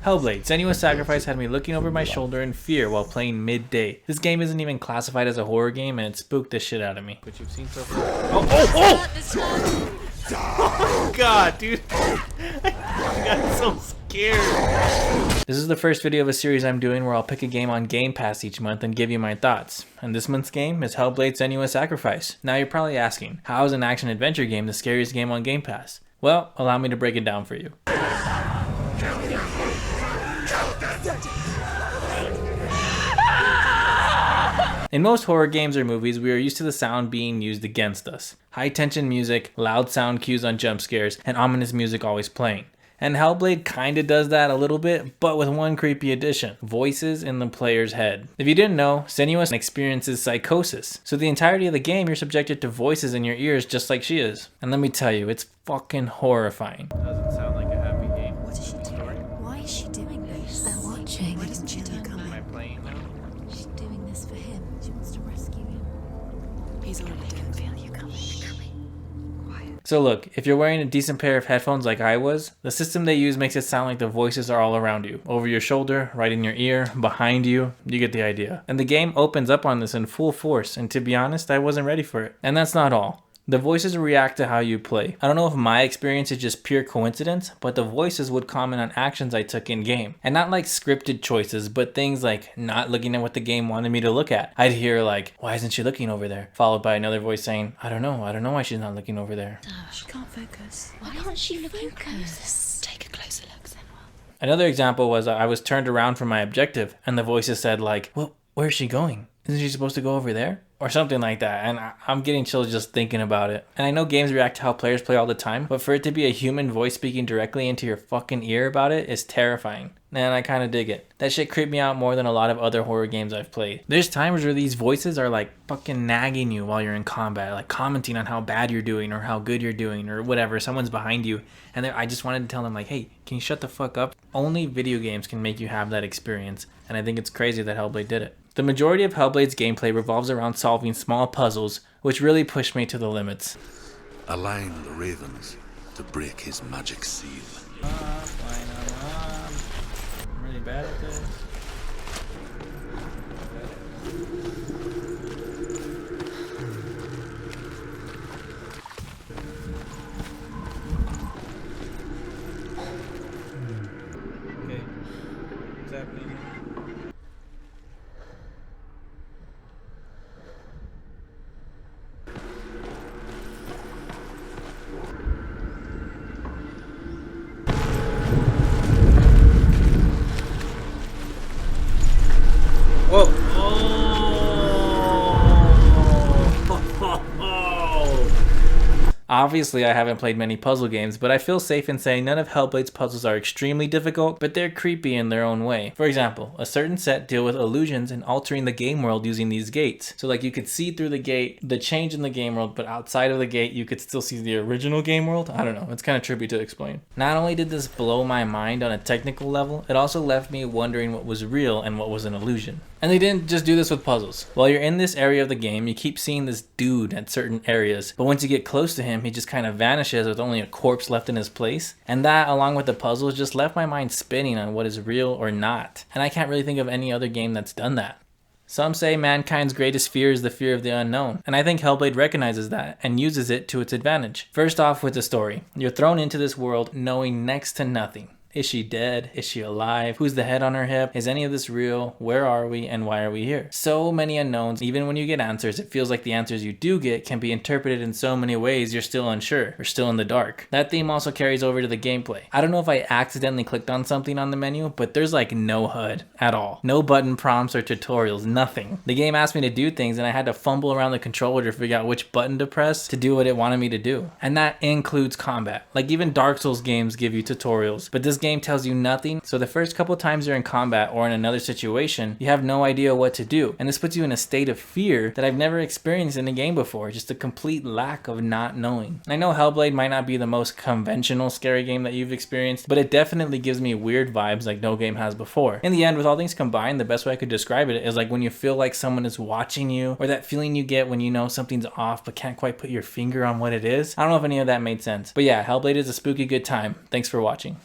HellBlade, Senua's Sacrifice had me looking over my shoulder in fear while playing midday. This game isn't even classified as a horror game and it spooked the shit out of me. What you've seen so far. Oh god, dude. I got so scared. This is the first video of a series I'm doing where I'll pick a game on Gamepass each month and give you my thoughts. And this month's game is HellBlade Senua's Sacrifice. Now you're probably asking, how is an action adventure game the scariest game on Gamepass? Well, allow me to break it down for you. In most horror games or movies, we are used to the sound being used against us. High tension music, loud sound cues on jump scares, and ominous music always playing. And HellBlade kinda does that a little bit, but with one creepy addition: voices in the player's head. If you didn't know, Senua experiences psychosis, so the entirety of the game you're subjected to voices in your ears just like she is. And let me tell you, it's fucking horrifying. Doesn't sound like a happy game. What is she doing? Why is she doing this? They're watching. Why doesn't she do coming? Am I playing now? She's doing this for him. She wants to rescue him. He's already dead. I can feel you coming. Quiet. So look, if you're wearing a decent pair of headphones like I was, the system they use makes it sound like the voices are all around you. Over your shoulder, right in your ear, behind you, you get the idea. And the game opens up on this in full force, and to be honest, I wasn't ready for it. And that's not all. The voices react to how you play. I don't know if my experience is just pure coincidence, but the voices would comment on actions I took in game. And not like scripted choices, but things like not looking at what the game wanted me to look at. I'd hear like, why isn't she looking over there? Followed by another voice saying, I don't know why she's not looking over there. She can't focus. Why can't she focus? Take a closer look, Senua. Another example was I was turned around from my objective and the voices said like, well, where's she going? Isn't she supposed to go over there? Or something like that, and I'm getting chills just thinking about it. And I know games react to how players play all the time, but for it to be a human voice speaking directly into your fucking ear about it is terrifying. And I kinda dig it. That shit creeped me out more than a lot of other horror games I've played. There's times where these voices are like fucking nagging you while you're in combat, like commenting on how bad you're doing or how good you're doing or whatever. Someone's behind you, and I just wanted to tell them like, hey, can you shut the fuck up? Only video games can make you have that experience, and I think it's crazy that HellBlade did it. The majority of HellBlade's gameplay revolves around solving small puzzles, which really pushed me to the limits. Align the ravens to break his magic seal. I'm really bad at this. Okay, what's happening? Whoa! Obviously, I haven't played many puzzle games, but I feel safe in saying none of HellBlade's puzzles are extremely difficult, but they're creepy in their own way. For example, a certain set deal with illusions and altering the game world using these gates. So like you could see through the gate, the change in the game world, but outside of the gate, you could still see the original game world. I don't know, it's kind of trippy to explain. Not only did this blow my mind on a technical level, it also left me wondering what was real and what was an illusion. And they didn't just do this with puzzles. While you're in this area of the game, you keep seeing this dude at certain areas, but once you get close to him, he just kind of vanishes with only a corpse left in his place. And that, along with the puzzles, just left my mind spinning on what is real or not. And I can't really think of any other game that's done that. Some say mankind's greatest fear is the fear of the unknown, and I think HellBlade recognizes that and uses it to its advantage. First off with the story. You're thrown into this world knowing next to nothing. Is she dead? Is she alive? Who's the head on her hip? Is any of this real? Where are we? And why are we here? So many unknowns. Even when you get answers, it feels like the answers you do get can be interpreted in so many ways you're still unsure. You're still in the dark. That theme also carries over to the gameplay. I don't know if I accidentally clicked on something on the menu, but there's like no HUD at all. No button prompts or tutorials, nothing. The game asked me to do things and I had to fumble around the controller to figure out which button to press to do what it wanted me to do. And that includes combat. Like even Dark Souls games give you tutorials, but this game tells you nothing, so the first couple times you're in combat or in another situation, you have no idea what to do, and this puts you in a state of fear that I've never experienced in a game before, just a complete lack of not knowing. I know HellBlade might not be the most conventional scary game that you've experienced, but it definitely gives me weird vibes like no game has before. In the end, with all things combined, the best way I could describe it is like when you feel like someone is watching you, or that feeling you get when you know something's off but can't quite put your finger on what it is. I don't know if any of that made sense, but yeah, HellBlade is a spooky good time. Thanks for watching.